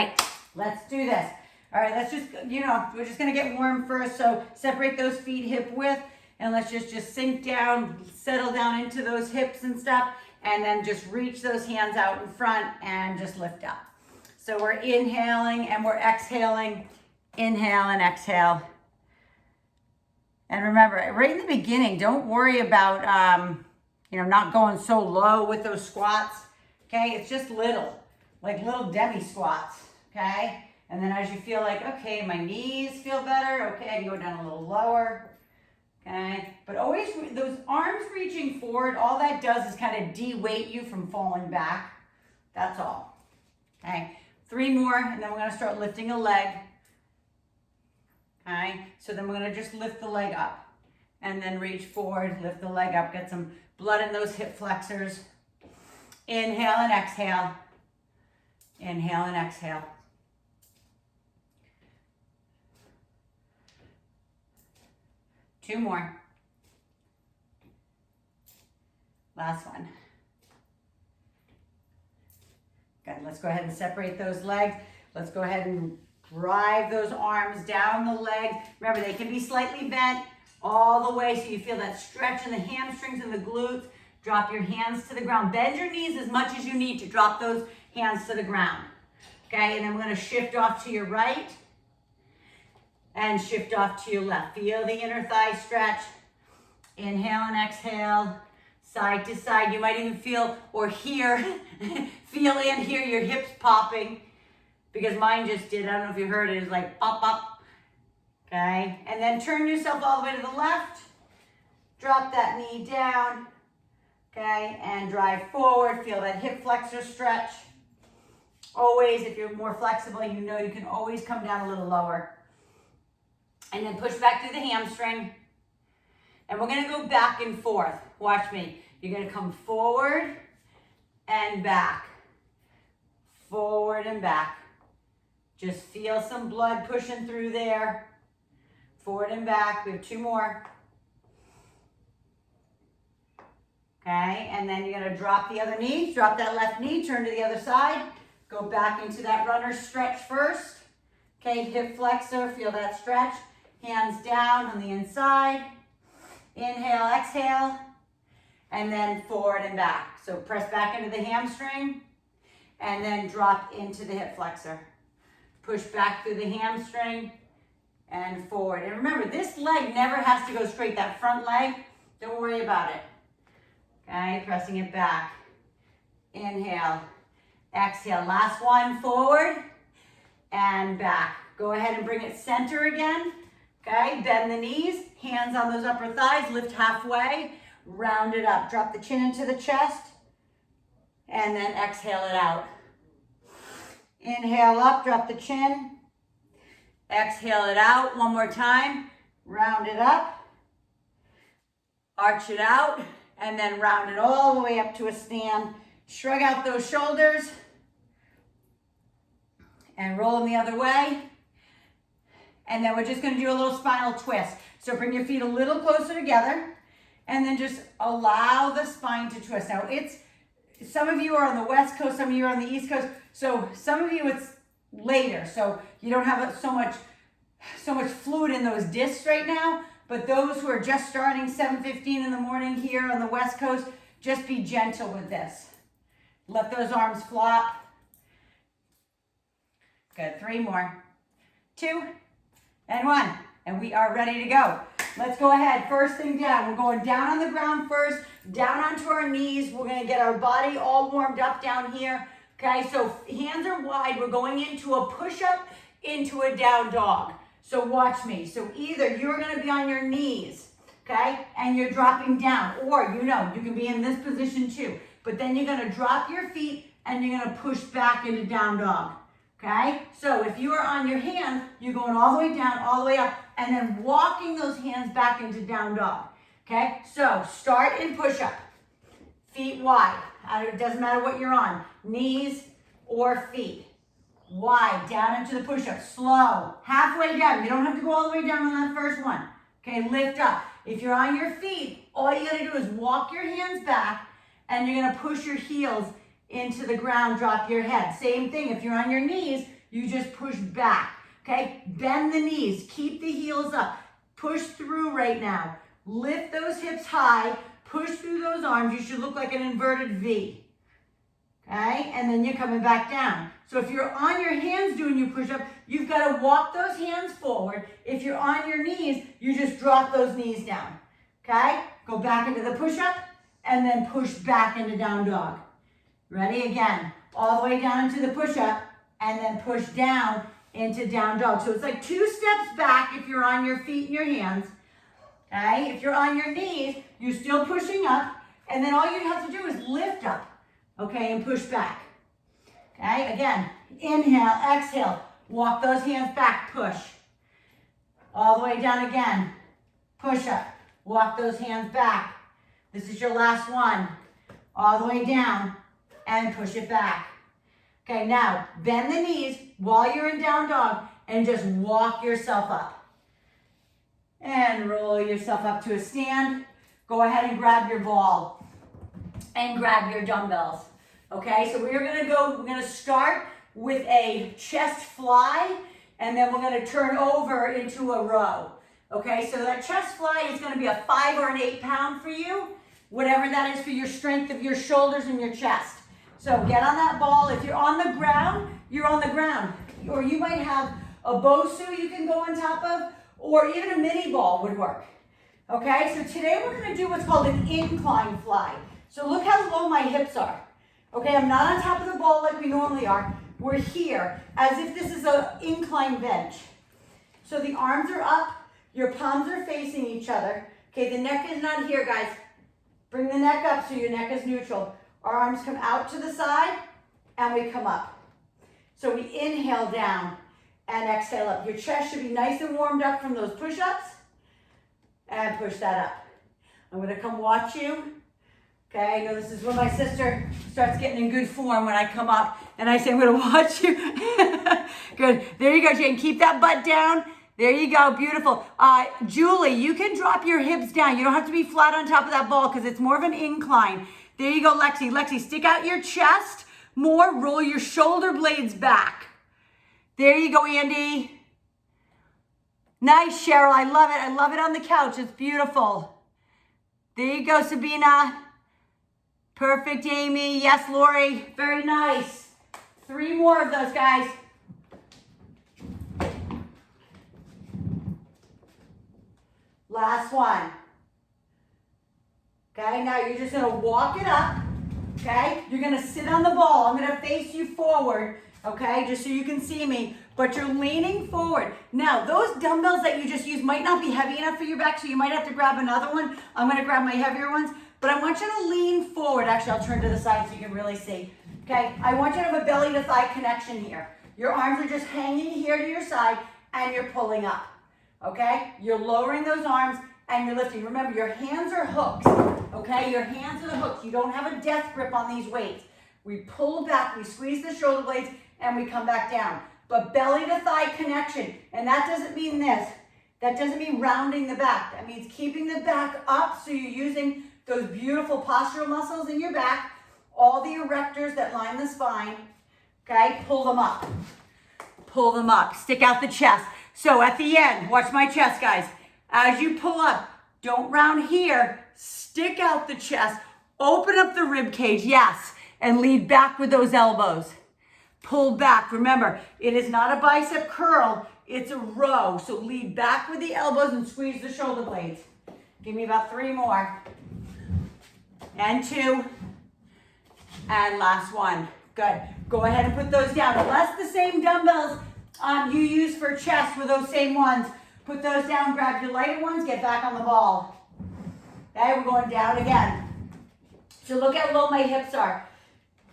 right, let's do this. All right, let's just, we're just gonna get warm first. So separate those feet hip width, and let's just sink down, settle down into those hips and stuff, and then just reach those hands out in front and just lift up. So we're inhaling and we're exhaling. Inhale and exhale. And remember, right in the beginning, don't worry about, not going so low with those squats, okay? It's just like little demi squats, okay? And then as you feel like, okay, my knees feel better, okay, I can go down a little lower, okay? But always, those arms reaching forward, all that does is kind of de-weight you from falling back. That's all, okay? 3 more, and then we're gonna start lifting a leg. Okay, so then we're gonna just lift the leg up and then reach forward, lift the leg up, get some blood in those hip flexors. Inhale and exhale. Inhale and exhale. Two more. Last one. Good, let's go ahead and separate those legs. Let's go ahead and drive those arms down the legs. Remember, they can be slightly bent all the way so you feel that stretch in the hamstrings and the glutes. Drop your hands to the ground. Bend your knees as much as you need to drop those hands to the ground. Okay, and then we're gonna shift off to your right and shift off to your left. Feel the inner thigh stretch. Inhale and exhale, side to side. You might even feel or hear, feel and hear your hips popping. Because mine just did, I don't know if you heard it, it's like pop, pop, okay? And then turn yourself all the way to the left, drop that knee down, okay? And drive forward, feel that hip flexor stretch. Always, if you're more flexible, you know you can always come down a little lower. And then push back through the hamstring. And we're gonna go back and forth. Watch me. You're gonna come forward and back. Forward and back. Just feel some blood pushing through there. Forward and back. We have 2 more. Okay, and then you're gonna drop the other knee. Drop that left knee, turn to the other side. Go back into that runner stretch first. Okay, hip flexor, feel that stretch. Hands down on the inside. Inhale, exhale. And then forward and back. So press back into the hamstring. And then drop into the hip flexor. Push back through the hamstring and forward. And remember, this leg never has to go straight. That front leg, don't worry about it. Okay, pressing it back. Inhale, exhale. Last one, forward and back. Go ahead and bring it center again. Okay, bend the knees, hands on those upper thighs, lift halfway, round it up. Drop the chin into the chest and then exhale it out. Inhale up, drop the chin. Exhale it out. One more time. Round it up. Arch it out. And then round it all the way up to a stand. Shrug out those shoulders. And roll them the other way. And then we're just going to do a little spinal twist. So bring your feet a little closer together. And then just allow the spine to twist. Now some of you are on the West Coast, some of you are on the East Coast. So some of you it's later, so you don't have so much fluid in those discs right now. But those who are just starting 7:15 in the morning here on the West Coast, just be gentle with this. Let those arms flop. Good, 3 more. 2 and 1, and we are ready to go. Let's go ahead. First thing down. We're going down on the ground first, down onto our knees. We're going to get our body all warmed up down here. Okay, so hands are wide. We're going into a push-up, into a down dog. So watch me. So either you're going to be on your knees, okay, and you're dropping down, or you can be in this position too. But then you're going to drop your feet and you're going to push back into down dog. Okay, so if you are on your hands, you're going all the way down, all the way up, and then walking those hands back into down dog. Okay, so start in push-up. Feet wide. It doesn't matter what you're on. Knees or feet. Wide, down into the push-up. Slow. Halfway down. You don't have to go all the way down on that first one. Okay, lift up. If you're on your feet, all you gotta do is walk your hands back, and you're gonna push your heels into the ground, drop your head. Same thing, if you're on your knees, you just push back, okay? Bend the knees, keep the heels up, push through right now. Lift those hips high, push through those arms. You should look like an inverted V, okay? And then you're coming back down. So if you're on your hands doing your push-up, you've got to walk those hands forward. If you're on your knees, you just drop those knees down, okay? Go back into the push-up and then push back into down dog. Ready? Again, all the way down into the push-up and then push down into down dog. So it's like 2 steps back if you're on your feet and your hands, okay? If you're on your knees, you're still pushing up, and then all you have to do is lift up, okay, and push back. Okay, again, inhale, exhale, walk those hands back, push. All the way down again, push up, walk those hands back. This is your last one. All the way down and push it back. Okay, now bend the knees while you're in down dog and just walk yourself up. And roll yourself up to a stand. Go ahead and grab your ball and grab your dumbbells. Okay, so we're gonna start with a chest fly, and then we're gonna turn over into a row. Okay, so that chest fly is gonna be a 5 or an 8 pound for you, whatever that is for your strength of your shoulders and your chest. So get on that ball. If you're on the ground, you're on the ground. Or you might have a Bosu you can go on top of, or even a mini ball would work. Okay, so today we're gonna do what's called an incline fly. So look how low my hips are. Okay, I'm not on top of the ball like we normally are. We're here, as if this is an incline bench. So the arms are up, your palms are facing each other. Okay, the neck is not here, guys. Bring the neck up so your neck is neutral. Our arms come out to the side, and we come up. So we inhale down and exhale up. Your chest should be nice and warmed up from those push-ups, and push that up. I'm gonna come watch you. Okay, I know this is when my sister starts getting in good form when I come up and I say, I'm gonna watch you. Good, there you go, Jane. Keep that butt down. There you go, beautiful. Julie, you can drop your hips down. You don't have to be flat on top of that ball because it's more of an incline. There you go, Lexi. Lexi, stick out your chest more, roll your shoulder blades back. There you go, Andy. Nice, Cheryl, I love it. I love it on the couch, it's beautiful. There you go, Sabina. Perfect, Amy. Yes, Lori. Very nice. 3 more of those, guys. Last one. Okay, now you're just going to walk it up. Okay, you're going to sit on the ball. I'm going to face you forward. Okay, just so you can see me. But you're leaning forward. Now, those dumbbells that you just used might not be heavy enough for your back, so you might have to grab another one. I'm going to grab my heavier ones. But I want you to lean forward. Actually, I'll turn to the side so you can really see. Okay, I want you to have a belly to thigh connection here. Your arms are just hanging here to your side and you're pulling up. Okay, you're lowering those arms and you're lifting. Remember, your hands are hooks. Okay, your hands are the hooks. You don't have a death grip on these weights. We pull back, we squeeze the shoulder blades, and we come back down. But belly to thigh connection, and that doesn't mean this. That doesn't mean rounding the back. That means keeping the back up so you're using those beautiful postural muscles in your back, all the erectors that line the spine, okay? Pull them up. Pull them up. Stick out the chest. So at the end, watch my chest, guys. As you pull up, don't round here. Stick out the chest. Open up the rib cage, yes, and lead back with those elbows. Pull back. Remember, it is not a bicep curl. It's a row. So lead back with the elbows and squeeze the shoulder blades. Give me about 3 more. And 2. And last one. Good. Go ahead and put those down. Unless the same dumbbells you use for chest were those same ones, put those down, grab your lighter ones, get back on the ball. Okay, we're going down again. So look how low my hips are.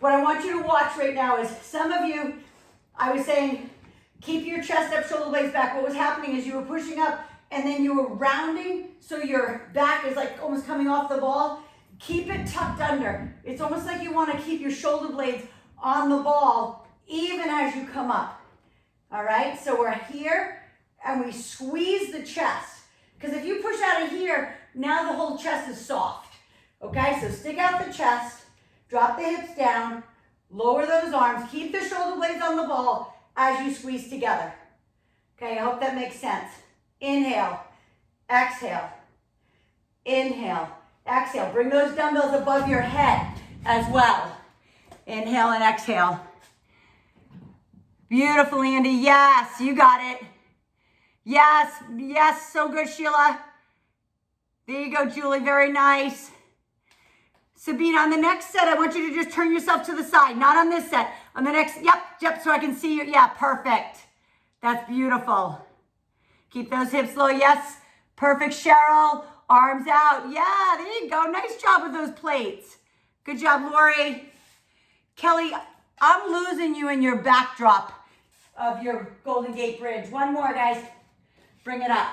What I want you to watch right now is some of you, I was saying, keep your chest up, shoulder blades back. What was happening is you were pushing up and then you were rounding, so your back is like almost coming off the ball. Keep it tucked under. It's almost like you want to keep your shoulder blades on the ball even as you come up. All right, so we're here and we squeeze the chest. Because if you push out of here, now the whole chest is soft. Okay, so stick out the chest, drop the hips down, lower those arms, keep the shoulder blades on the ball, as you squeeze together. Okay, I hope that makes sense. Inhale, exhale, inhale, exhale. Bring those dumbbells above your head as well. Inhale and exhale. Beautiful, Andy. Yes, you got it. Yes, yes, so good, Sheila. There you go, Julie, very nice. Sabine, on the next set, I want you to just turn yourself to the side, not on this set. On the next, yep, so I can see you. Yeah, perfect. That's beautiful. Keep those hips low, yes. Perfect, Cheryl. Arms out. Yeah, there you go. Nice job with those plates. Good job, Lori. Kelly, I'm losing you in your backdrop of your Golden Gate Bridge. One more, guys. Bring it up.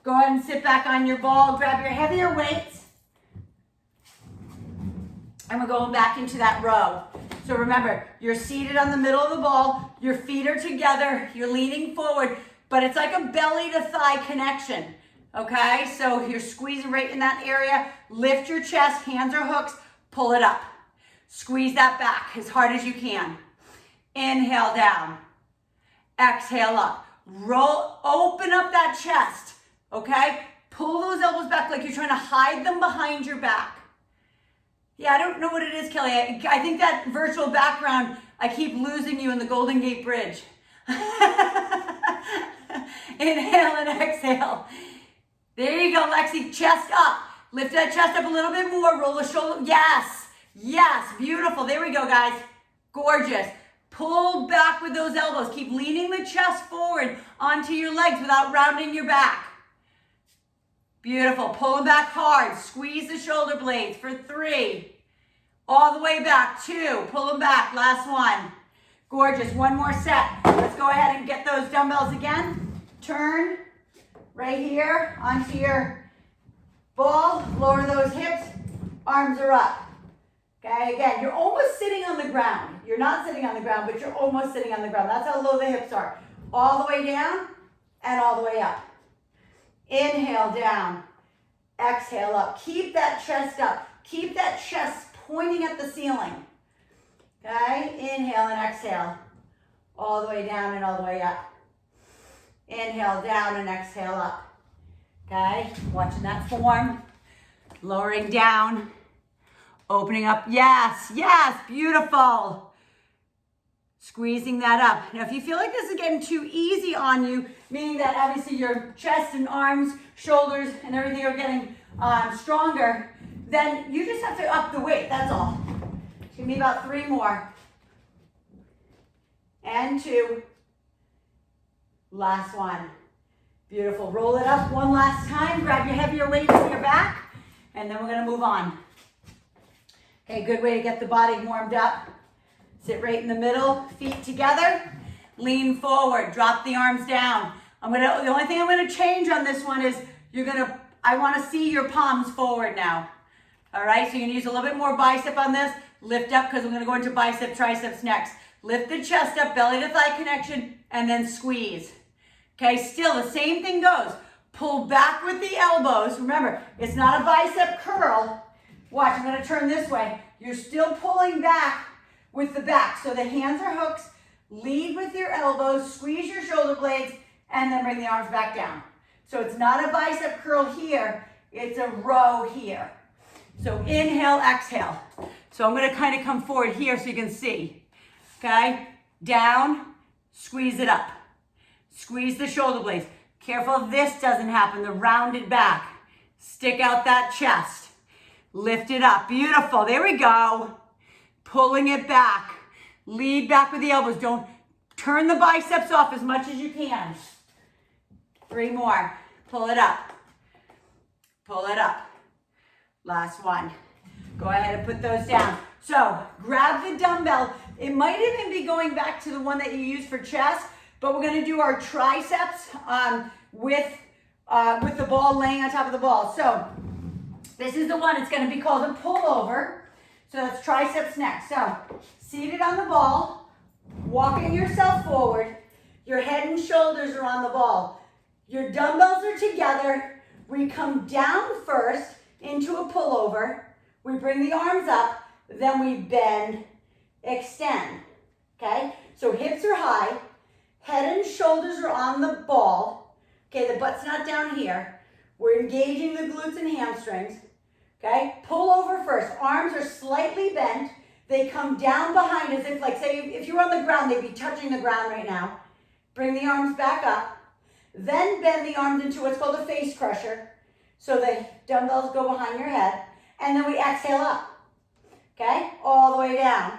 Go ahead and sit back on your ball. Grab your heavier weights. And we're going back into that row. So remember, you're seated on the middle of the ball. Your feet are together. You're leaning forward. But it's like a belly to thigh connection. Okay? So you're squeezing right in that area. Lift your chest. Hands are hooks. Pull it up. Squeeze that back as hard as you can. Inhale down. Exhale up. Roll, open up that chest, okay? Pull those elbows back like you're trying to hide them behind your back. Yeah, I don't know what it is, Kelly. I think that virtual background, I keep losing you in the Golden Gate Bridge. Inhale and exhale. There you go, Lexi. Chest up. Lift that chest up a little bit more. Roll the shoulder. Yes. Yes. Beautiful. There we go, guys. Gorgeous. Pull back with those elbows. Keep leaning the chest forward onto your legs without rounding your back. Beautiful. Pull them back hard. Squeeze the shoulder blades for 3. All the way back. 2. Pull them back. Last one. Gorgeous. One more set. Let's go ahead and get those dumbbells again. Turn right here onto your ball. Lower those hips. Arms are up. Okay, again, you're almost sitting on the ground. You're not sitting on the ground, but you're almost sitting on the ground. That's how low the hips are. All the way down and all the way up. Inhale down. Exhale up. Keep that chest up. Keep that chest pointing at the ceiling. Okay, inhale and exhale. All the way down and all the way up. Inhale down and exhale up. Okay, watching that form. Lowering down. Opening up, yes, yes, beautiful. Squeezing that up. Now, if you feel like this is getting too easy on you, meaning that obviously your chest and arms, shoulders, and everything are getting stronger, then you just have to up the weight, that's all. It's gonna be about 3 more. And 2. Last one. Beautiful, roll it up one last time. Grab your heavier weights on your back, and then we're gonna move on. Okay, good way to get the body warmed up. Sit right in the middle, feet together. Lean forward, drop the arms down. The only thing I'm gonna change on this one is I wanna see your palms forward now. All right, so you're gonna use a little bit more bicep on this. Lift up, because I'm gonna go into bicep, triceps next. Lift the chest up, belly to thigh connection, and then squeeze. Okay, still the same thing goes. Pull back with the elbows. Remember, it's not a bicep curl. Watch, I'm gonna turn this way. You're still pulling back with the back. So the hands are hooks. Lead with your elbows, squeeze your shoulder blades, and then bring the arms back down. So it's not a bicep curl here, it's a row here. So inhale, exhale. So I'm gonna kind of come forward here so you can see. Okay, down, squeeze it up. Squeeze the shoulder blades. Careful this doesn't happen, the rounded back. Stick out that chest. Lift it up, beautiful, there we go. Pulling it back. Lead back with the elbows. Don't turn the biceps off as much as you can. 3 more, pull it up. Pull it up. Last one. Go ahead and put those down. So grab the dumbbell. It might even be going back to the one that you use for chest, but we're gonna do our triceps with the ball laying on top of the ball. So this is the one, it's gonna be called a pullover. So that's triceps next. So seated on the ball, walking yourself forward, your head and shoulders are on the ball. Your dumbbells are together. We come down first into a pullover. We bring the arms up, then we bend, extend, okay? So hips are high. Head and shoulders are on the ball. Okay, the butt's not down here. We're engaging the glutes and hamstrings. Okay, pull over first. Arms are slightly bent. They come down behind as if, like, say, if you were on the ground, they'd be touching the ground right now. Bring the arms back up. Then bend the arms into what's called a face crusher. So the dumbbells go behind your head. And then we exhale up. Okay, all the way down.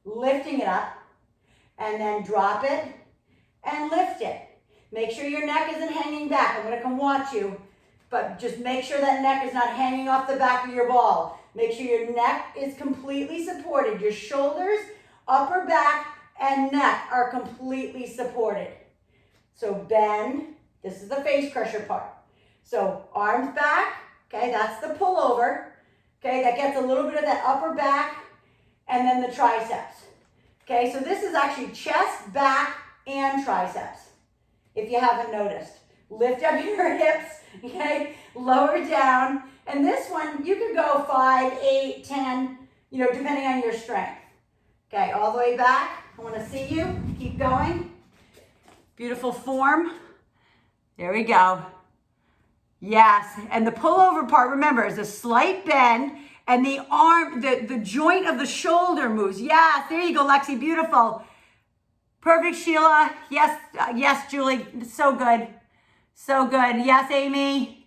Lifting it up. And then drop it and lift it. Make sure your neck isn't hanging back. I'm going to come watch you. But just make sure that neck is not hanging off the back of your ball. Make sure your neck is completely supported. Your shoulders, upper back, and neck are completely supported. So bend. This is the face crusher part. So arms back. Okay, that's the pullover. Okay, that gets a little bit of that upper back and then the triceps. Okay, so this is actually chest, back, and triceps, if you haven't noticed. Lift up your hips, okay, lower down. And this one, you can go 5, 8, 10, depending on your strength. Okay, all the way back. I want to see you. Keep going. Beautiful form. There we go. Yes, and the pullover part, remember, is a slight bend, and the arm, the joint of the shoulder moves. Yes, there you go, Lexi, beautiful. Perfect, Sheila. Yes, yes, Julie, so good. So good. Yes, Amy.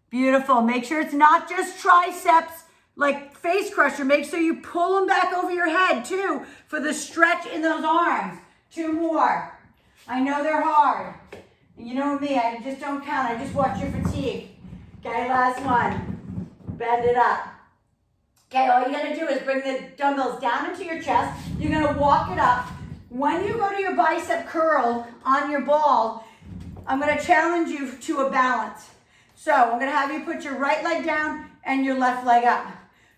Beautiful. Make sure it's not just triceps, like face crusher. Make sure you pull them back over your head, too, for the stretch in those arms. 2 more. I know they're hard. You know me, I just don't count. I just watch your fatigue. Okay, last one. Bend it up. Okay, all you gotta do is bring the dumbbells down into your chest. You're gonna walk it up. When you go to your bicep curl on your ball, I'm gonna challenge you to a balance. So I'm gonna have you put your right leg down and your left leg up.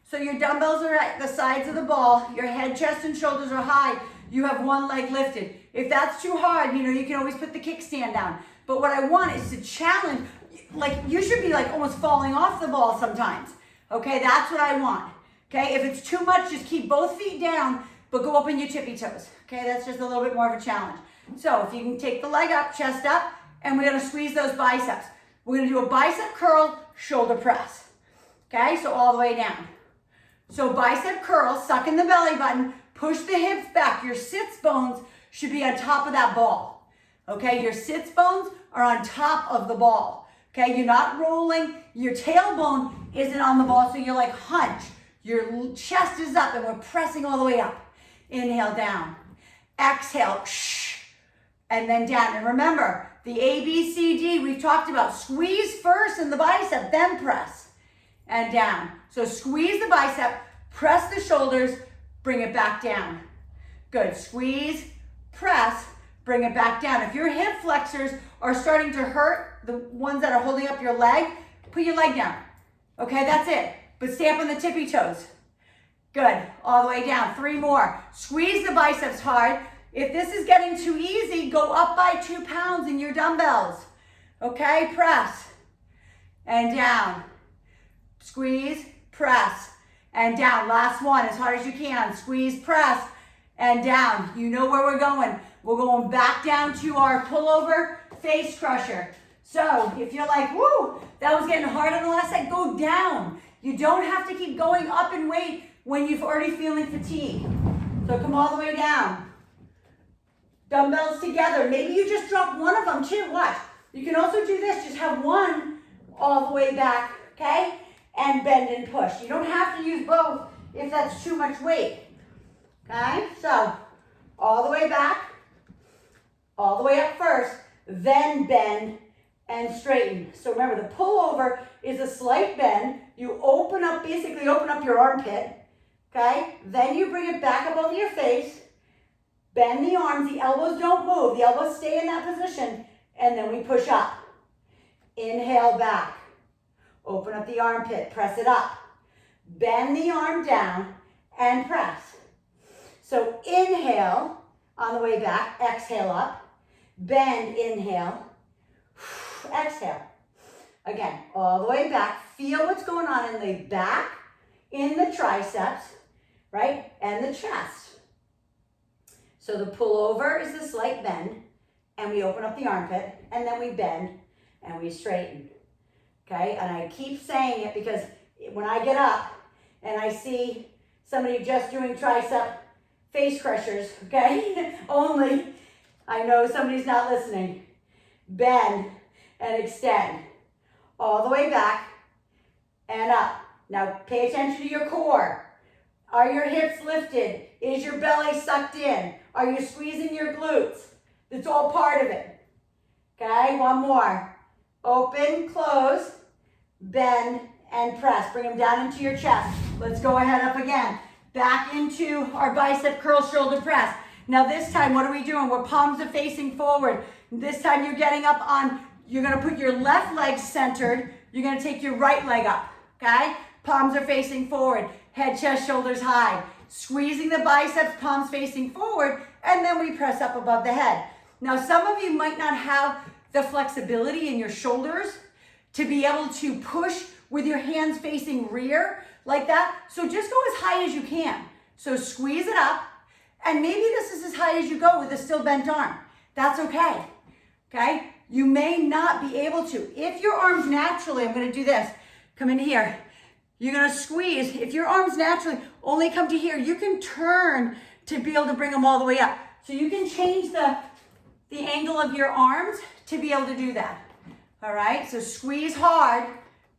So your dumbbells are at the sides of the ball. Your head, chest, and shoulders are high. You have one leg lifted. If that's too hard, you can always put the kickstand down. But what I want is to challenge, like you should be like almost falling off the ball sometimes. Okay, that's what I want. Okay, if it's too much, just keep both feet down, but go up in your tippy toes. Okay, that's just a little bit more of a challenge. So if you can take the leg up, chest up, and we're gonna squeeze those biceps. We're gonna do a bicep curl, shoulder press. Okay, so all the way down. So bicep curl, suck in the belly button, push the hips back. Your sits bones should be on top of that ball. Okay, your sits bones are on top of the ball. Okay, you're not rolling. Your tailbone isn't on the ball, so you're like hunched. Your chest is up and we're pressing all the way up. Inhale down. Exhale, shh, and then down. And remember, the A, B, C, D, we've talked about. Squeeze first in the bicep, then press. And down. So squeeze the bicep, press the shoulders, bring it back down. Good. Squeeze, press, bring it back down. If your hip flexors are starting to hurt, the ones that are holding up your leg, put your leg down. Okay, that's it. But stay up on the tippy toes. Good. All the way down. 3 more. Squeeze the biceps hard. If this is getting too easy, go up by 2 pounds in your dumbbells. Okay, press. And down. Squeeze, press, and down. Last one, as hard as you can. Squeeze, press, and down. You know where we're going. We're going back down to our pullover face crusher. So if you're like, woo, that was getting hard on the last set, go down. You don't have to keep going up in weight when you're already feeling fatigue. So come all the way down. Dumbbells together. Maybe you just drop one of them too. Watch. You can also do this. Just have one all the way back, okay? And bend and push. You don't have to use both if that's too much weight. Okay? So all the way back, all the way up first, then bend and straighten. So remember, the pullover is a slight bend. You open up, basically open up your armpit. Okay? Then you bring it back up over your face. Bend the arms. The elbows don't move. The elbows stay in that position. And then we push up. Inhale back. Open up the armpit. Press it up. Bend the arm down and press. So inhale on the way back. Exhale up. Bend, inhale. Exhale. Again, all the way back. Feel what's going on in the back, in the triceps, right? And the chest. So the pullover is the slight bend, and we open up the armpit, and then we bend, and we straighten. Okay, and I keep saying it because when I get up and I see somebody just doing tricep face crushers, okay, only, I know somebody's not listening. Bend and extend all the way back and up. Now pay attention to your core. Are your hips lifted? Is your belly sucked in? Are you squeezing your glutes? It's all part of it. Okay, one more. Open, close, bend, and press. Bring them down into your chest. Let's go ahead up again. Back into our bicep curl shoulder press. Now this time, what are we doing? We're palms are facing forward. This time you're getting up on, you're gonna put your left leg centered. You're gonna take your right leg up, okay? Palms are facing forward. Head, chest, shoulders high. Squeezing the biceps, palms facing forward, and then we press up above the head. Now some of you might not have the flexibility in your shoulders to be able to push with your hands facing rear like that. So just go as high as you can. So squeeze it up, and maybe this is as high as you go with a still bent arm. That's okay, okay? You may not be able to. If your arms naturally, I'm gonna do this, come in here. You're gonna squeeze. If your arms naturally only come to here, you can turn to be able to bring them all the way up. So you can change the angle of your arms to be able to do that. All right, so squeeze hard,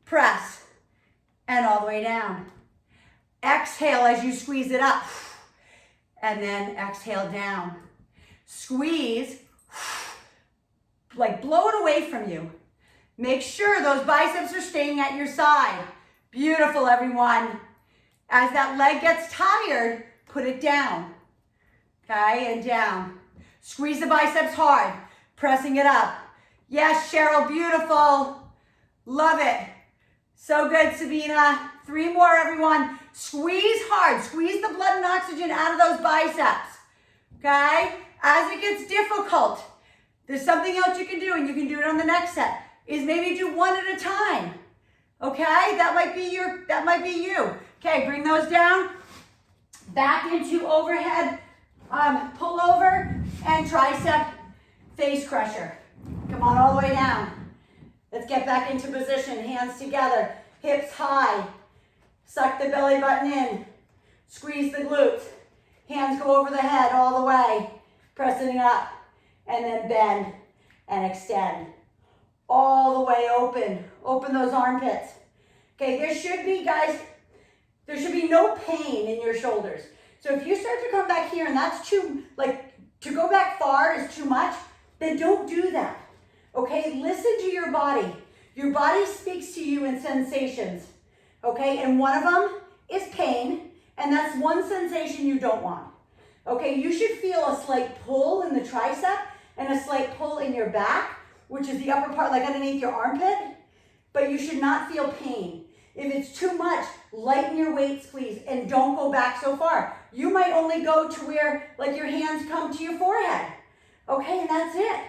press, and all the way down. Exhale as you squeeze it up, and then exhale down. Squeeze, like blow it away from you. Make sure those biceps are staying at your side. Beautiful, everyone. As that leg gets tired, put it down, okay, and down. Squeeze the biceps hard, pressing it up. Yes, Cheryl, beautiful. Love it. So good, Sabina. 3 more, everyone. Squeeze hard. Squeeze the blood and oxygen out of those biceps, okay? As it gets difficult, there's something else you can do, and you can do it on the next set, is maybe do one at a time, okay? That might be you. Okay, bring those down. Back into overhead pullover and tricep face crusher. Come on, all the way down. Let's get back into position. Hands together, hips high. Suck the belly button in. Squeeze the glutes. Hands go over the head all the way. Pressing it up. And then bend and extend. All the way open. Open those armpits. Okay, there should be, guys, there should be no pain in your shoulders. So if you start to come back here and that's too, like, to go back far is too much, then don't do that. Okay, listen to your body. Your body speaks to you in sensations. Okay, and one of them is pain, and that's one sensation you don't want. Okay, you should feel a slight pull in the tricep and a slight pull in your back, which is the upper part, like underneath your armpit, but you should not feel pain. If it's too much, lighten your weights, please, and don't go back so far. You might only go to where, like, your hands come to your forehead. Okay, and that's it.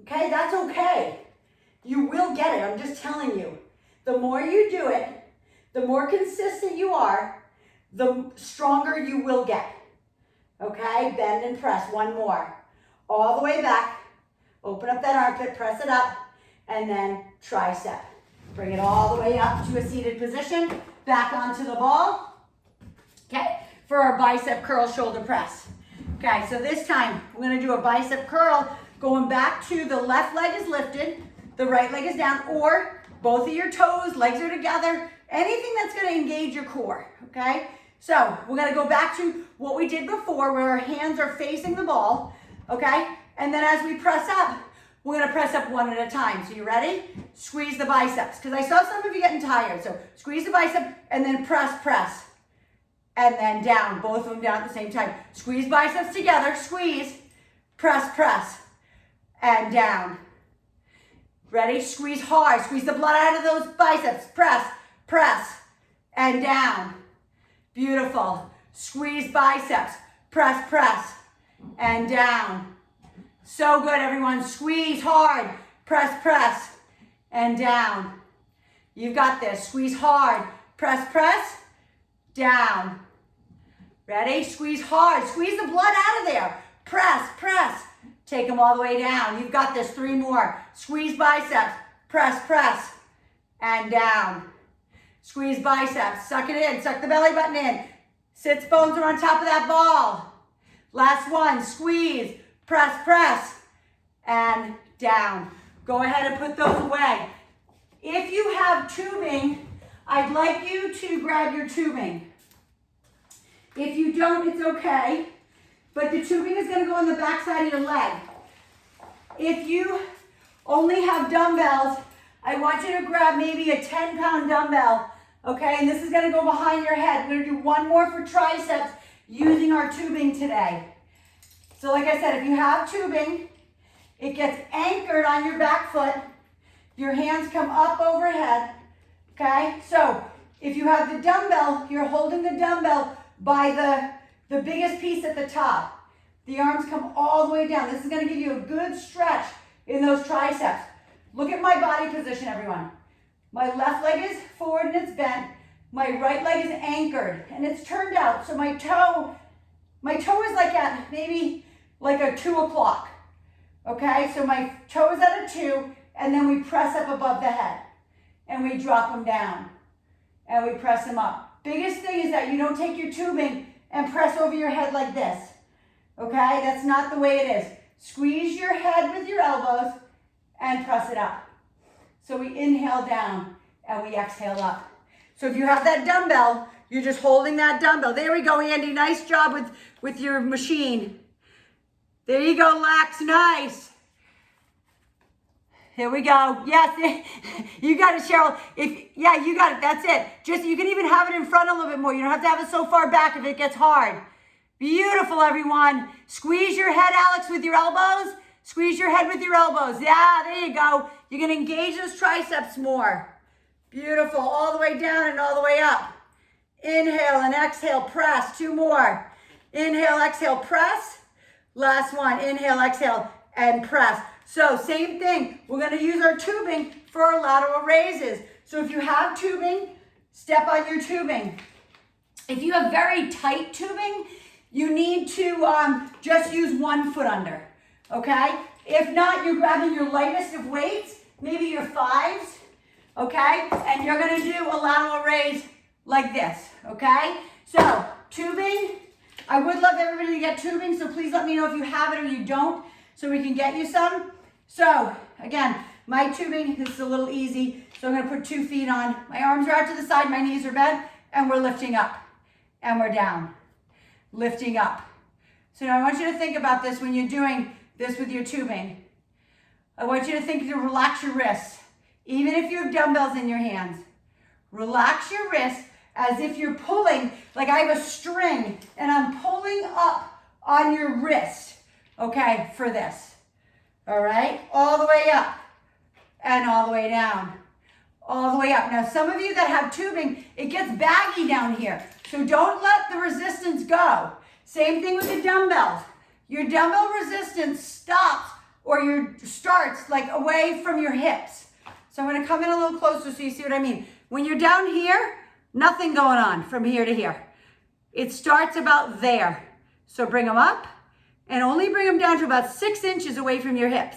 Okay, that's okay. You will get it, I'm just telling you. The more you do it, the more consistent you are, the stronger you will get. Okay, bend and press, one more. All the way back, open up that armpit, press it up, and then tricep. Bring it all the way up to a seated position, back onto the ball, okay, for our bicep curl shoulder press. Okay, so this time, we're gonna do a bicep curl, going back to the left leg is lifted, the right leg is down, or both of your toes, legs are together, anything that's gonna engage your core, okay? So we're gonna go back to what we did before, where our hands are facing the ball, okay? And then as we press up, we're gonna press up one at a time. So you ready? Squeeze the biceps, because I saw some of you getting tired. So squeeze the bicep and then press, press. And then down, both of them down at the same time. Squeeze biceps together, squeeze, press, press, and down. Ready? Squeeze hard, squeeze the blood out of those biceps. Press, press, and down. Beautiful. Squeeze biceps, press, press, and down. So good, everyone. Squeeze hard, press, press, and down. You've got this. Squeeze hard, press, down. Ready? Squeeze hard. Squeeze the blood out of there. press, press. Take them all the way down. You've got this. 3 more. Squeeze biceps, press, press, and down. Squeeze biceps, suck it in, suck the belly button in. Sits bones are on top of that ball. Last one, squeeze, press, press, and down. Go ahead and put those away. If you have tubing, I'd like you to grab your tubing. If you don't, it's okay, but the tubing is gonna go on the back side of your leg. If you only have dumbbells, I want you to grab maybe a 10-pound dumbbell, okay? And this is gonna go behind your head. We're gonna do one more for triceps using our tubing today. So like I said, if you have tubing, it gets anchored on your back foot. Your hands come up overhead, okay? So if you have the dumbbell, you're holding the dumbbell by the biggest piece at the top. The arms come all the way down. This is gonna give you a good stretch in those triceps. Look at my body position, everyone. My left leg is forward and it's bent. My right leg is anchored and it's turned out. So my toe is like at maybe like a 2 o'clock. Okay, so my toe is at a 2 and then we press up above the head and we drop them down and we press them up. Biggest thing is that you don't take your tubing and press over your head like this. Okay, that's not the way it is. Squeeze your head with your elbows and press it up. So we inhale down and we exhale up. So if you have that dumbbell, you're just holding that dumbbell. There we go, Andy. Nice job with your machine. There you go, Lax. Nice. Here we go. Yes, you got it, Cheryl. Yeah, you got it. That's it. Just, you can even have it in front a little bit more. You don't have to have it so far back if it gets hard. Beautiful, everyone. Squeeze your head, Alex, with your elbows. Squeeze your head with your elbows. Yeah, there you go. You're going to engage those triceps more. Beautiful. All the way down and all the way up. Inhale and exhale, press. 2 more. Inhale, exhale, press. Last one. Inhale, exhale, and press. So same thing. We're going to use our tubing for our lateral raises. So if you have tubing, step on your tubing. If you have very tight tubing, you need to just use 1 foot under. Okay? If not, you're grabbing your lightest of weights, maybe your 5s, okay? And you're gonna do a lateral raise like this, okay? So, tubing, I would love everybody to get tubing, so please let me know if you have it or you don't, so we can get you some. So, again, my tubing, this is a little easy, so I'm gonna put 2 feet on. My arms are out to the side, my knees are bent, and we're lifting up, and we're down, lifting up. So now I want you to think about this when you're doing this with your tubing. I want you to think to relax your wrists. Even if you have dumbbells in your hands, relax your wrists as if you're pulling, like I have a string and I'm pulling up on your wrist, okay, for this. All right, all the way up and all the way down, all the way up. Now, some of you that have tubing, it gets baggy down here. So don't let the resistance go. Same thing with the dumbbells. Your dumbbell resistance stops or starts like away from your hips. So I'm gonna come in a little closer so you see what I mean. When you're down here, nothing going on from here to here. It starts about there. So bring them up and only bring them down to about 6 inches away from your hips.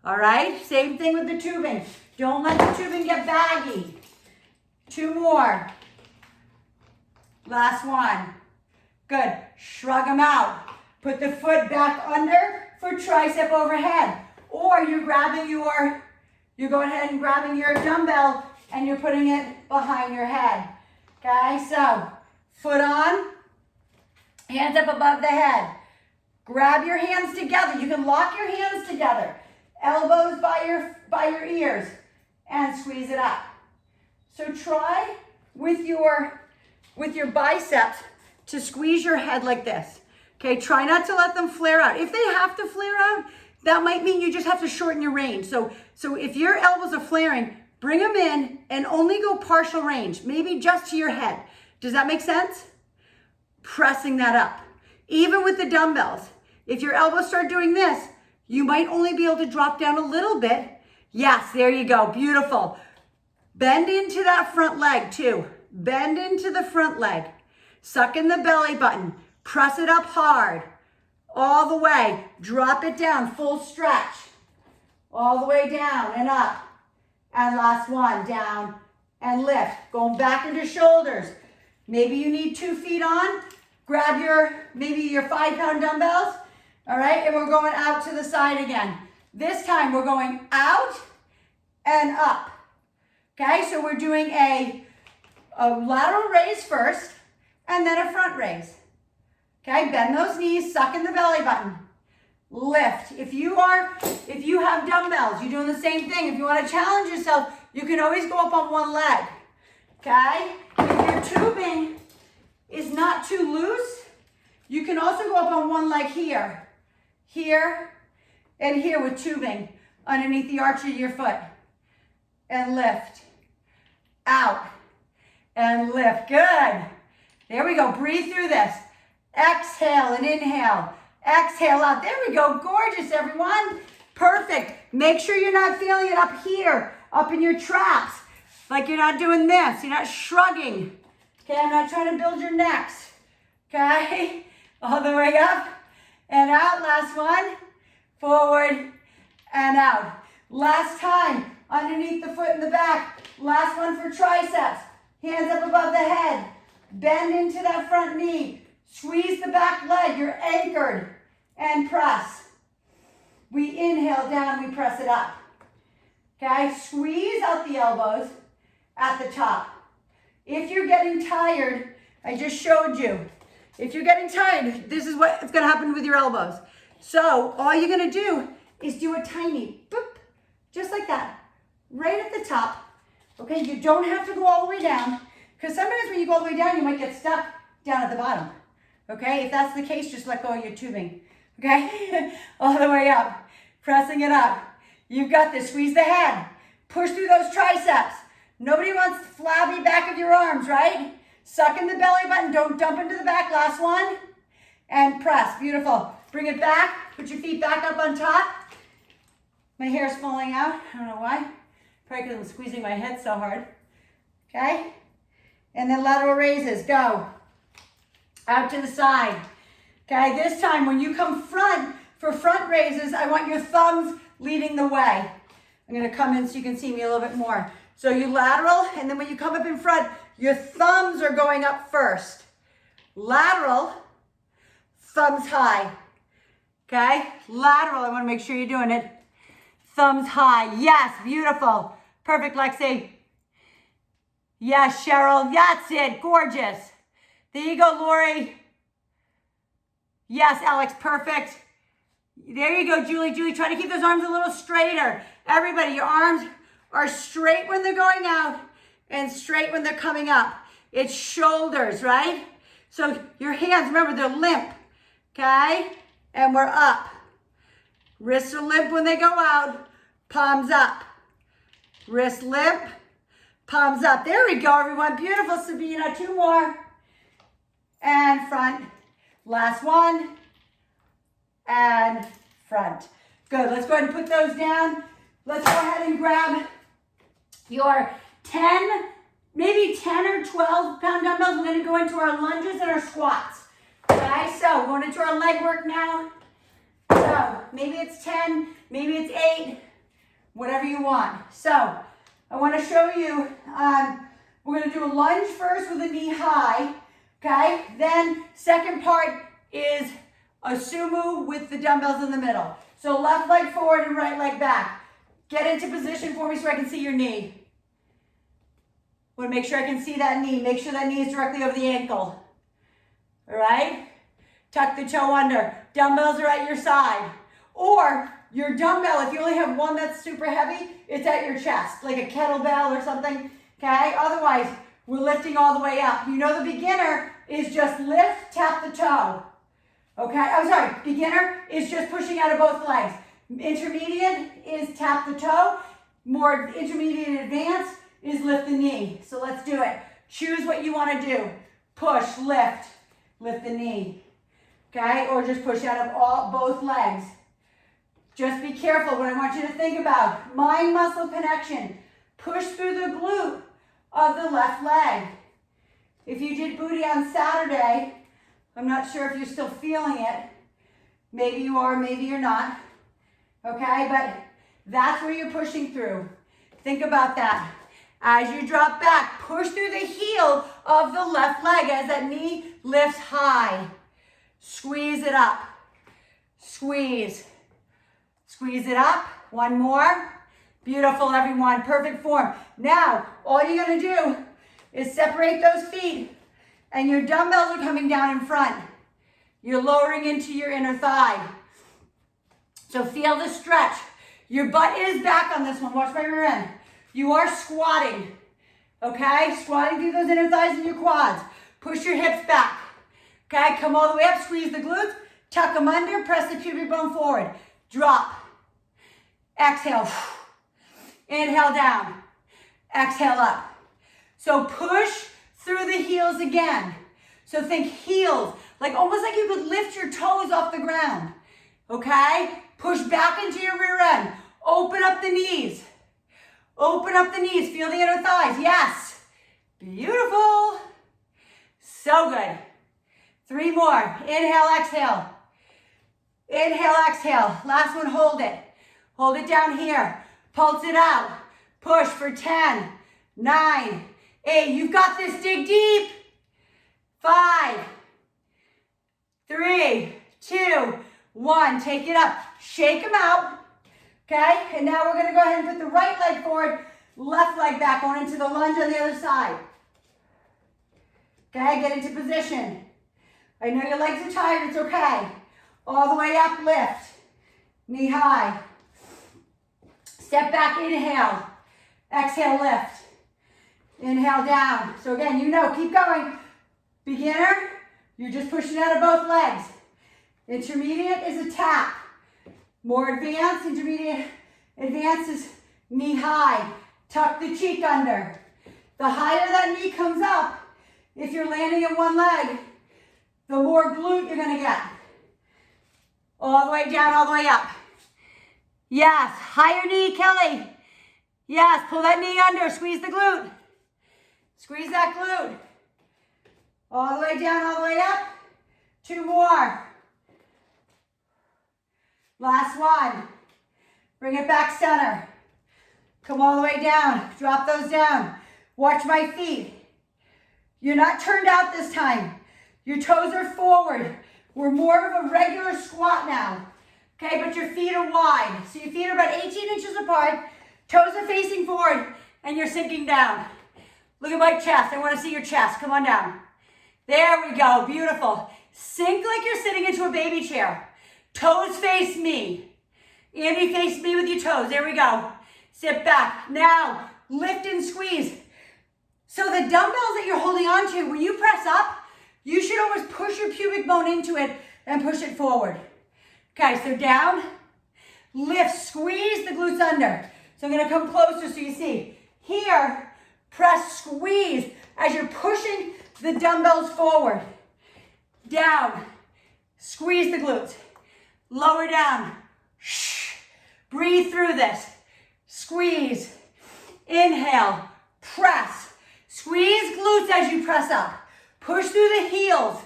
All right, same thing with the tubing. Don't let the tubing get baggy. 2 more. Last one. Good, shrug them out. Put the foot back under for tricep overhead. Or you're going ahead and grabbing your dumbbell and you're putting it behind your head. Okay, so foot on, hands up above the head. Grab your hands together. You can lock your hands together. Elbows by your ears and squeeze it up. So try with your biceps to squeeze your head like this. Okay, try not to let them flare out. If they have to flare out, that might mean you just have to shorten your range. So if your elbows are flaring, bring them in and only go partial range, maybe just to your head. Does that make sense? Pressing that up. Even with the dumbbells, if your elbows start doing this, you might only be able to drop down a little bit. Yes, there you go, beautiful. Bend into that front leg too. Bend into the front leg. Suck in the belly button. Press it up hard. all the way. Drop it down, full stretch. All the way down and up. And last one, down and lift. Going back into shoulders. Maybe you need 2 feet on. Grab maybe your 5-pound dumbbells. All right, and we're going out to the side again. This time we're going out and up. Okay, so we're doing a lateral raise first and then a front raise. Okay, bend those knees, suck in the belly button. Lift. If you have dumbbells, you're doing the same thing. If you want to challenge yourself, you can always go up on one leg. Okay? If your tubing is not too loose, you can also go up on one leg here, and here with tubing underneath the arch of your foot. And lift. Out. And lift. Good. There we go. Breathe through this. Exhale and inhale. Exhale out. There we go. Gorgeous, everyone. Perfect. Make sure you're not feeling it up here, up in your traps. Like you're not doing this. You're not shrugging. Okay, I'm not trying to build your necks. Okay, all the way up and out. Last one. Forward and out. Last time, underneath the foot in the back. Last one for triceps. Hands up above the head. Bend into that front knee. Squeeze the back leg. You're anchored. And press. We inhale down, we press it up. Okay, squeeze out the elbows at the top. If you're getting tired, I just showed you. If you're getting tired, this is what's going to happen with your elbows. So all you're going to do is do a tiny boop, just like that, right at the top. Okay, you don't have to go all the way down, because sometimes when you go all the way down, you might get stuck down at the bottom. Okay, if that's the case, just let go of your tubing. Okay, all the way up, pressing it up. You've got this. Squeeze the head. Push through those triceps. Nobody wants the flabby back of your arms, right? Suck in the belly button. Don't dump into the back. Last one. And press. Beautiful. Bring it back. Put your feet back up on top. My hair's falling out. I don't know why. Probably because I'm squeezing my head so hard. Okay? And then lateral raises. Go. Out to the side. Okay, this time when you come front for front raises, I want your thumbs leading the way. I'm going to come in so you can see me a little bit more. So you lateral, and then when you come up in front, your thumbs are going up first. Lateral, thumbs high. Okay, lateral, I want to make sure you're doing it. Thumbs high. Yes, beautiful. Perfect, Lexi. Yes, Cheryl. That's it. Gorgeous. There you go, Lori. Yes, Alex, perfect. There you go, Julie. Julie, try to keep those arms a little straighter. Everybody, your arms are straight when they're going out and straight when they're coming up. It's shoulders, right? So your hands, remember, they're limp, okay? And we're up. Wrists are limp when they go out. Palms up. Wrist limp. Palms up. There we go, everyone. Beautiful, Sabina. 2 more. And front. Last one. And front. Good. Let's go ahead and put those down. Let's go ahead and grab your 10, maybe 10 or 12 pound dumbbells. We're going to go into our lunges and our squats. Okay, so going into our leg work now. So maybe it's 10, maybe it's 8, whatever you want. So I want to show you, we're going to do a lunge first with a knee high. Okay, then second part is a sumo with the dumbbells in the middle. So left leg forward and right leg back. Get into position for me so I can see your knee. I want to make sure I can see that knee. Make sure that knee is directly over the ankle. All right? Tuck the toe under. Dumbbells are at your side. Or your dumbbell, if you only have one that's super heavy, it's at your chest, like a kettlebell or something. Okay? Otherwise, we're lifting all the way up. You know the beginner is just lift, tap the toe. Okay? I'm sorry. Beginner is just pushing out of both legs. Intermediate is tap the toe. More intermediate and advanced is lift the knee. So let's do it. Choose what you want to do. Push, lift the knee. Okay? Or just push out of both legs. Just be careful what I want you to think about. Mind-muscle connection. Push through the glute of the left leg. If you did booty on Saturday, I'm not sure if you're still feeling it. Maybe you are, maybe you're not. Okay, but that's where you're pushing through. Think about that. As you drop back, push through the heel of the left leg as that knee lifts high. Squeeze it up. Squeeze. Squeeze it up. One more. Beautiful, everyone. Perfect form. Now, all you're going to do is separate those feet, and your dumbbells are coming down in front. You're lowering into your inner thigh. So feel the stretch. Your butt is back on this one. Watch my rear end. You are squatting, okay? Squatting through those inner thighs and your quads. Push your hips back, okay? Come all the way up, squeeze the glutes, tuck them under, press the pubic bone forward. Drop. Exhale. Inhale down. Exhale up. So push through the heels again. So think heels, like almost like you could lift your toes off the ground, okay? Push back into your rear end. Open up the knees. Open up the knees. Feel the inner thighs. Yes. Beautiful. So good. 3 more. Inhale, exhale. Inhale, exhale. Last one, hold it. Hold it down here. Pulse it out. Push for 10, 9, 8. You've got this. Dig deep. 5, 3, 2, 1. Take it up. Shake them out. Okay, and now we're gonna go ahead and put the right leg forward, left leg back, going into the lunge on the other side. Okay, get into position. I know your legs are tired, it's okay. All the way up, lift. Knee high. Step back, inhale. Exhale, lift. Inhale, down. So again, you know, keep going. Beginner, you're just pushing out of both legs. Intermediate is a tap. More advanced, intermediate, advanced is knee high. Tuck the cheek under. The higher that knee comes up, if you're landing in one leg, the more glute you're gonna get. All the way down, all the way up. Yes, higher knee, Kelly. Yes, pull that knee under, squeeze the glute. Squeeze that glute. All the way down, all the way up. 2 more. Last one. Bring it back center. Come all the way down. Drop those down. Watch my feet. You're not turned out this time. Your toes are forward. We're more of a regular squat now. Okay, but your feet are wide. So your feet are about 18 inches apart. Toes are facing forward and you're sinking down. Look at my chest. I want to see your chest. Come on down. There we go. Beautiful. Sink like you're sitting into a baby chair. Toes face me. Andy, face me with your toes. There we go. Sit back. Now, lift and squeeze. So the dumbbells that you're holding on to, when you press up, you should always push your pubic bone into it and push it forward. Okay, so down, lift, squeeze the glutes under. So I'm going to come closer so you see. Here, press, squeeze as you're pushing the dumbbells forward. Down, squeeze the glutes. Lower down. Shh. Breathe through this. Squeeze. Inhale. Press. Squeeze glutes as you press up. Push through the heels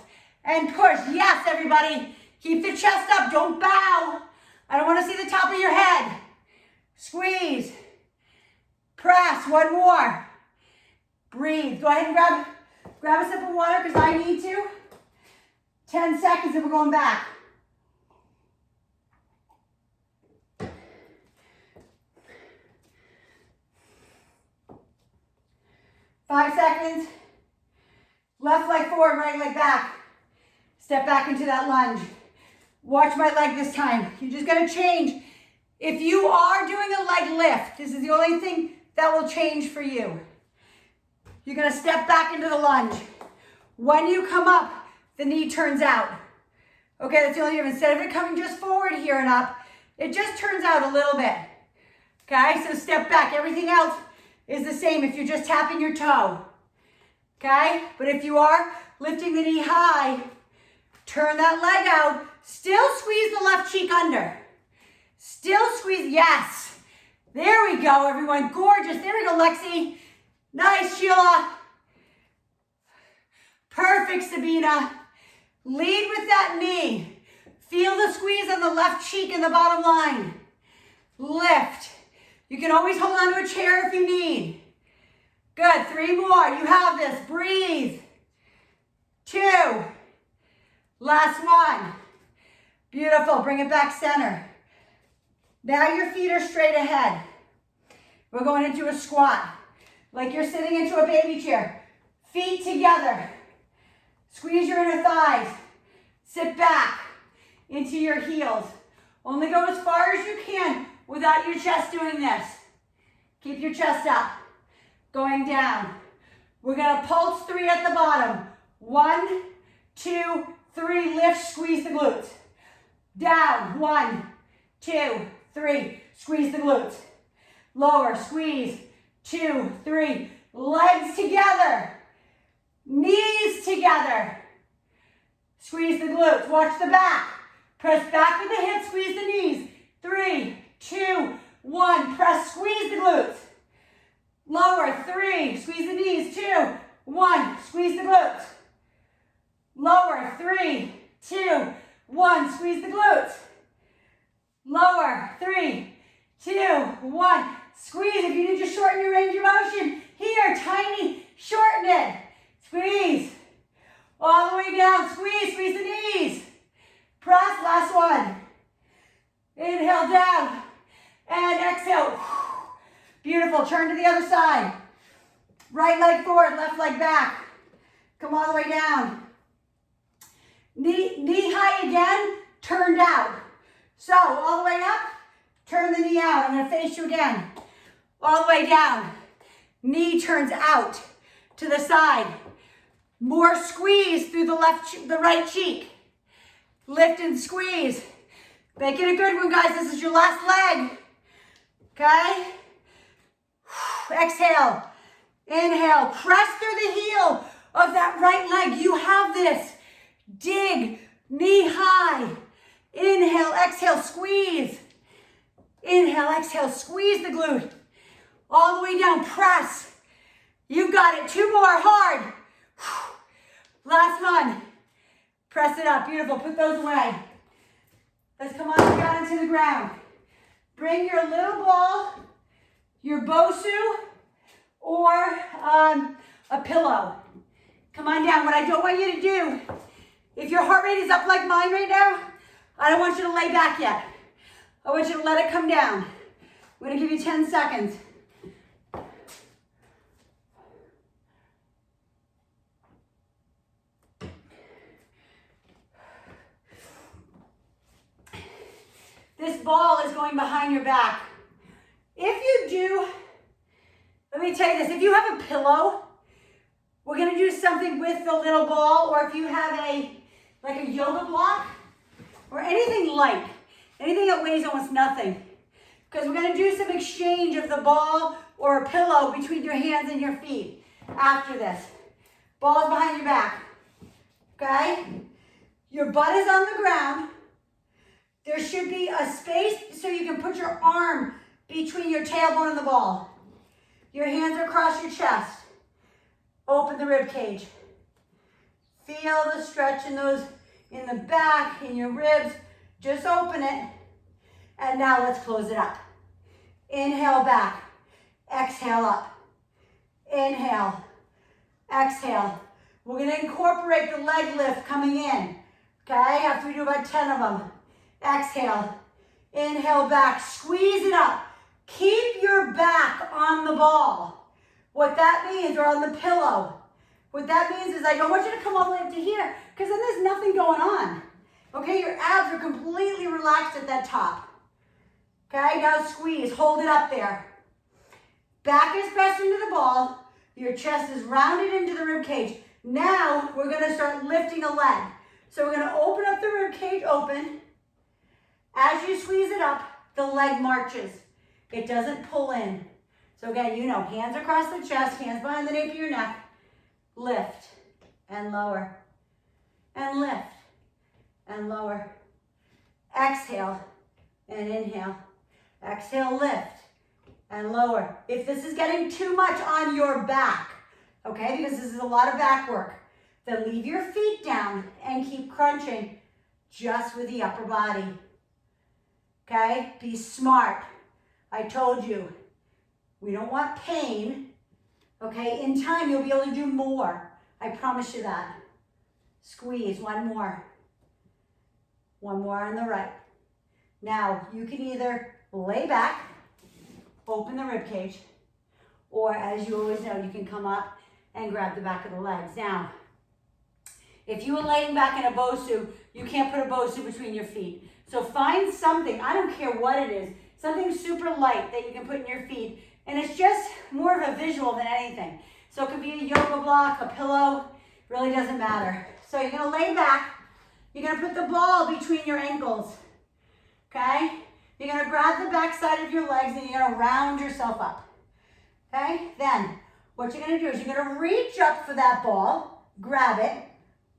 and push. Yes, everybody. Keep the chest up. Don't bow. I don't want to see the top of your head. Squeeze. Press. One more. Breathe. Go ahead and grab a sip of water because I need to. 10 seconds and we're going back. 5 seconds. Left leg forward, right leg back. Step back into that lunge. Watch my leg this time. You're just gonna change. If you are doing a leg lift, this is the only thing that will change for you. You're gonna step back into the lunge. When you come up, the knee turns out. Okay, that's the only difference. Instead of it coming just forward here and up, it just turns out a little bit. Okay, so step back. Everything else is the same if you're just tapping your toe. Okay, but if you are lifting the knee high, turn that leg out. Still squeeze the left cheek under. Still squeeze, yes. There we go, everyone. Gorgeous. There we go, Lexi. Nice, Sheila. Perfect, Sabina. Lead with that knee. Feel the squeeze on the left cheek in the bottom line. Lift. You can always hold on to a chair if you need. Good, 3 more. You have this. Breathe. 2. Last one. Beautiful. Bring it back center. Now your feet are straight ahead. We're going into a squat. Like you're sitting into a baby chair. Feet together. Squeeze your inner thighs. Sit back into your heels. Only go as far as you can without your chest doing this. Keep your chest up. Going down. We're going to pulse 3 at the bottom. 1, 2, 3. Lift, squeeze the glutes. Down. 1, 2, 3. Squeeze the glutes. Lower, squeeze. 2, 3. Legs together. Knees together. Squeeze the glutes. Watch the back. Press back with the hips. Squeeze the knees. 3, 2, 1. Press, squeeze the glutes. Lower, 3. Squeeze the knees. 2, 1. Squeeze the glutes. Lower, 3, 2, 1. Squeeze the glutes. Lower, 3, 2, 1. Squeeze. If you need to shorten your range of motion, here, tiny, shorten it. Squeeze. All the way down. Squeeze, squeeze the knees. Press, last one. Inhale down. And exhale. Beautiful. Turn to the other side. Right leg forward, left leg back. Come all the way down. Knee high again, turned out. So, all the way up, turn the knee out. I'm going to face you again. All the way down. Knee turns out to the side. More squeeze through the right cheek. Lift and squeeze. Make it a good one, guys. This is your last leg. Okay? Exhale. Inhale. Press through the heel of that right leg. You have this. Dig. Knee high. Inhale. Exhale. Squeeze. Inhale. Exhale. Squeeze the glute. All the way down. Press. You got it. 2 more. Hard. Last one. Press it up. Beautiful. Put those away. Let's come on down into the ground. Bring your little ball, your Bosu, or a pillow. Come on down. What I don't want you to do, if your heart rate is up like mine right now, I don't want you to lay back yet. I want you to let it come down. I'm going to give you 10 seconds. This ball is going behind your back. If you do, let me tell you this, if you have a pillow, we're going to do something with the little ball, or if you have like a yoga block, or anything light, anything that weighs almost nothing. Because we're going to do some exchange of the ball or a pillow between your hands and your feet after this. Ball's behind your back. Okay? Your butt is on the ground. There should be a space so you can put your arm between your tailbone and the ball. Your hands are across your chest. Open the rib cage. Feel the stretch in the back, in your ribs. Just open it. And now let's close it up. Inhale back. Exhale up. Inhale. Exhale. We're going to incorporate the leg lift coming in. Okay? After we do about 10 of them. Exhale. Inhale back. Squeeze it up. Keep your back on the ball. What that means, or on the pillow. What that means is I don't want you to come all the way up to here, because then there's nothing going on. Okay, your abs are completely relaxed at that top. Okay, now squeeze. Hold it up there. Back is pressed into the ball. Your chest is rounded into the rib cage. Now we're going to start lifting a leg. So we're going to open up the rib cage, open. As you squeeze it up, the leg marches. It doesn't pull in. So again, you know, hands across the chest, hands behind the nape of your neck. Lift and lower. And lift and lower. Exhale and inhale. Exhale, lift and lower. If this is getting too much on your back, okay, because this is a lot of back work, then leave your feet down and keep crunching just with the upper body. Okay, be smart. I told you, we don't want pain. Okay, in time you'll be able to do more. I promise you that. Squeeze, one more. One more on the right. Now, you can either lay back, open the rib cage, or as you always know, you can come up and grab the back of the legs. Now, if you were laying back in a Bosu, you can't put a Bosu between your feet. So find something, I don't care what it is, something super light that you can put in your feet, and it's just more of a visual than anything. So it could be a yoga block, a pillow, really doesn't matter. So you're gonna lay back, you're gonna put the ball between your ankles, okay? You're gonna grab the back side of your legs and you're gonna round yourself up, okay? Then, what you're gonna do is you're gonna reach up for that ball, grab it.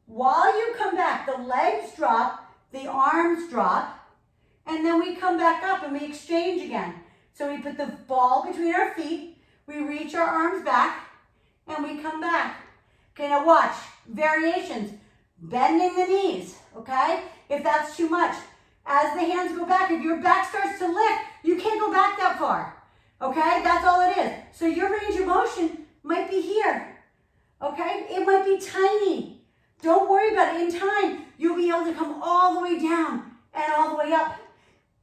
While you come back, the legs drop, the arms drop, and then we come back up and we exchange again. So we put the ball between our feet, we reach our arms back, and we come back. Okay, now watch, variations, bending the knees, okay? If that's too much, as the hands go back, if your back starts to lift, you can't go back that far, okay? That's all it is. So your range of motion might be here, okay? It might be tiny. Don't worry about it. In time, you'll be able to come all the way down and all the way up,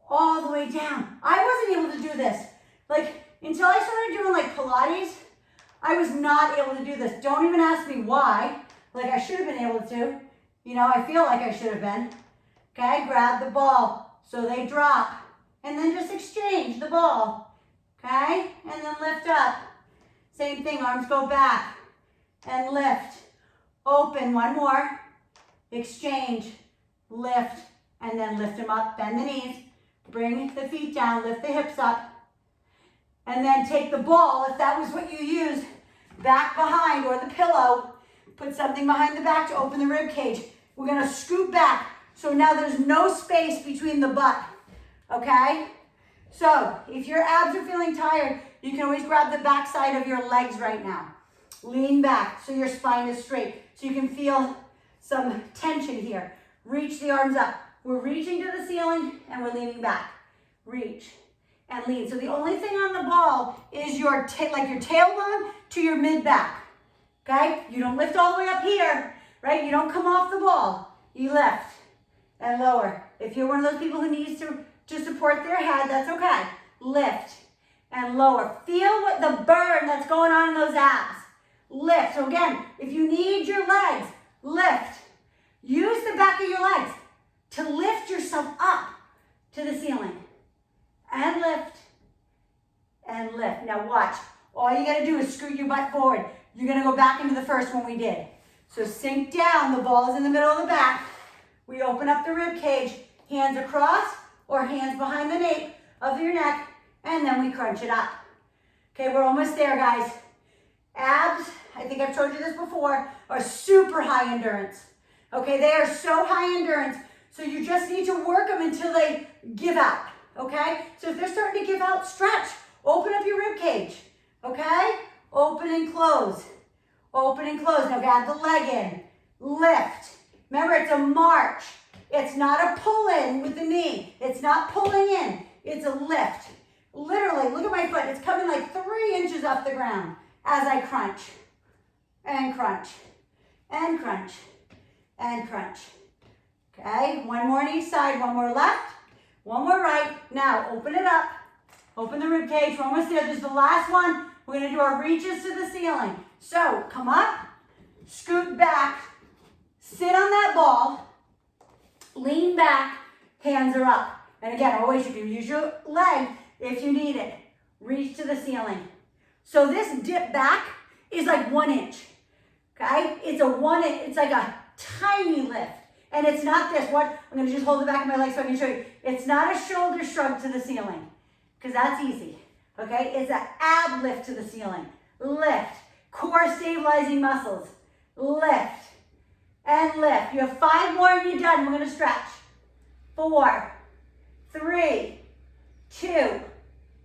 all the way down. I wasn't able to do this. Like, until I started doing like Pilates, I was not able to do this. Don't even ask me why. Like, I should have been able to. You know, I feel like I should have been. Okay, grab the ball so they drop. And then just exchange the ball. Okay, and then lift up. Same thing, arms go back and lift. Open, one more. Exchange, lift, and then lift them up. Bend the knees, bring the feet down, lift the hips up. And then take the ball, if that was what you used, back behind, or the pillow. Put something behind the back to open the rib cage. We're gonna scoot back. So now there's no space between the butt, okay? So if your abs are feeling tired, you can always grab the back side of your legs right now. Lean back so your spine is straight. So you can feel some tension here. Reach the arms up. We're reaching to the ceiling and we're leaning back. Reach and lean. So the only thing on the ball is your tailbone to your mid back. Okay? You don't lift all the way up here, right? You don't come off the ball. You lift and lower. If you're one of those people who needs to support their head, that's okay. Lift and lower. Feel what the burn that's going on in those abs. Lift. So again, if you need your legs, lift. Use the back of your legs to lift yourself up to the ceiling. And lift. And lift. Now watch. All you gotta do is scoot your butt forward. You're gonna go back into the first one we did. So sink down. The ball is in the middle of the back. We open up the rib cage. Hands across or hands behind the nape of your neck. And then we crunch it up. Okay, we're almost there, guys. Abs, I think I've told you this before, are super high endurance. Okay, they are so high endurance, so you just need to work them until they give out. Okay, so if they're starting to give out, stretch. Open up your rib cage. Okay, open and close. Open and close. Now grab the leg in. Lift. Remember, it's a march. It's not a pull in with the knee. It's not pulling in. It's a lift. Literally, look at my foot. It's coming like 3 inches off the ground as I crunch and crunch and crunch and crunch. Okay, one more on each side, one more left, one more right. Now open it up, open the rib cage. We're almost there. This is the last one. We're gonna do our reaches to the ceiling. So come up, scoot back, sit on that ball, lean back, hands are up. And again, always you can use your leg if you need it. Reach to the ceiling. So this dip back is like 1 inch, okay? It's like a tiny lift. And it's not this, what? I'm gonna just hold the back of my leg so I can show you. It's not a shoulder shrug to the ceiling, because that's easy, okay? It's an ab lift to the ceiling. Lift, core stabilizing muscles. Lift and lift. You have 5 more and you're done. We're gonna stretch. 4, 3, 2,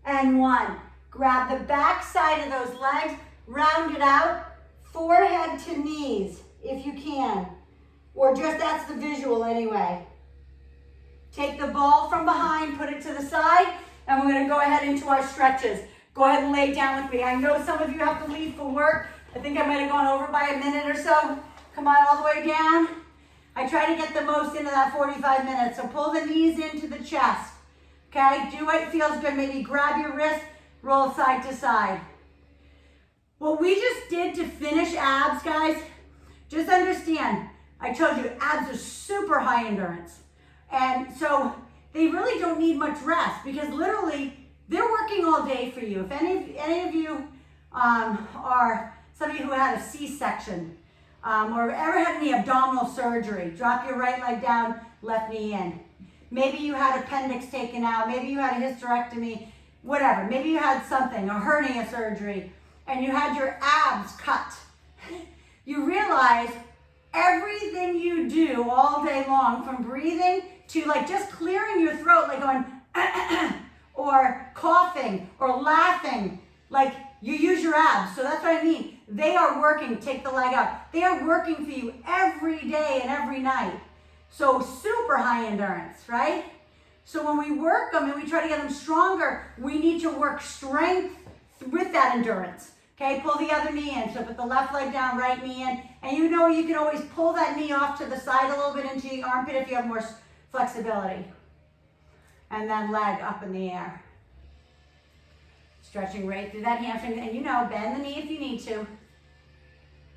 and 1. Grab the back side of those legs, round it out, forehead to knees, if you can. Or just, that's the visual anyway. Take the ball from behind, put it to the side, and we're gonna go ahead into our stretches. Go ahead and lay down with me. I know some of you have to leave for work. I think I might have gone over by a minute or so. Come on all the way down. I try to get the most into that 45 minutes. So pull the knees into the chest. Okay, do what feels good. Maybe grab your wrist, roll side to side. What we just did to finish abs, guys, just understand, I told you abs are super high endurance. And so they really don't need much rest because literally they're working all day for you. If any of you are some of you who had a C-section or ever had any abdominal surgery, drop your right leg down, left knee in. Maybe you had appendix taken out, maybe you had a hysterectomy, whatever. Maybe you had something, a hernia surgery, and you had your abs cut. You realize everything you do all day long, from breathing to like just clearing your throat, like going or coughing or laughing, like you use your abs. So that's what I mean. They are working. Take the leg up. They are working for you every day and every night. So super high endurance, right? So when we work them and we try to get them stronger, we need to work strength with that endurance. Okay, pull the other knee in. So put the left leg down, right knee in. And you know you can always pull that knee off to the side a little bit into the armpit if you have more flexibility. And then leg up in the air. Stretching right through that hamstring. And you know, bend the knee if you need to.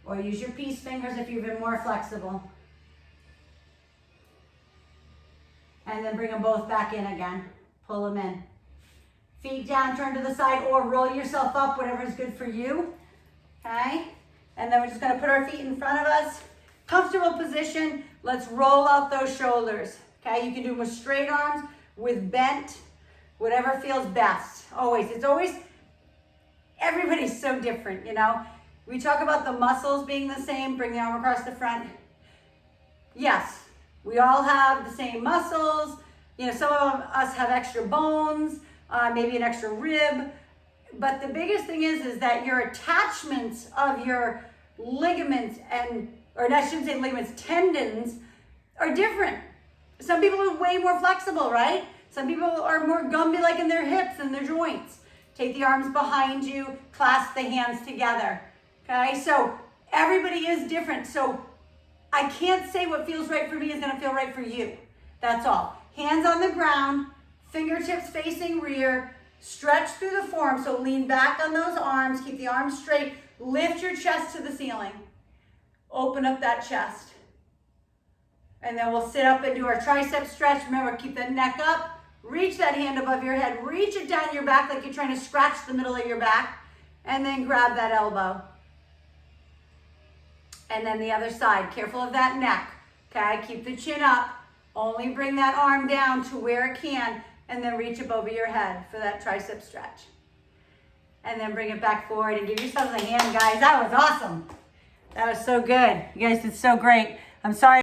Or use your peace fingers if you've been more flexible. And then bring them both back in again. Pull them in. Feet down, turn to the side, or roll yourself up, whatever is good for you. Okay? And then we're just going to put our feet in front of us. Comfortable position. Let's roll out those shoulders. Okay? You can do them with straight arms, with bent, whatever feels best. Always. It's always, everybody's so different, you know? We talk about the muscles being the same. Bring the arm across the front. Yes, we all have the same muscles. You know, some of us have extra bones. Maybe an extra rib, but the biggest thing is that your attachments of your ligaments or I shouldn't say ligaments, tendons are different. Some people are way more flexible, right? Some people are more Gumby like in their hips and their joints. Take the arms behind you, clasp the hands together, okay? So everybody is different. So I can't say what feels right for me is gonna feel right for you. That's all. Hands on the ground, fingertips facing rear, stretch through the forearm, so lean back on those arms, keep the arms straight, lift your chest to the ceiling. Open up that chest. And then we'll sit up and do our tricep stretch. Remember, keep the neck up, reach that hand above your head, reach it down your back like you're trying to scratch the middle of your back, and then grab that elbow. And then the other side, careful of that neck, okay? Keep the chin up, only bring that arm down to where it can, and then reach up over your head for that tricep stretch. And then bring it back forward and give yourselves a hand, guys. That was awesome. That was so good. You guys did so great. I'm sorry.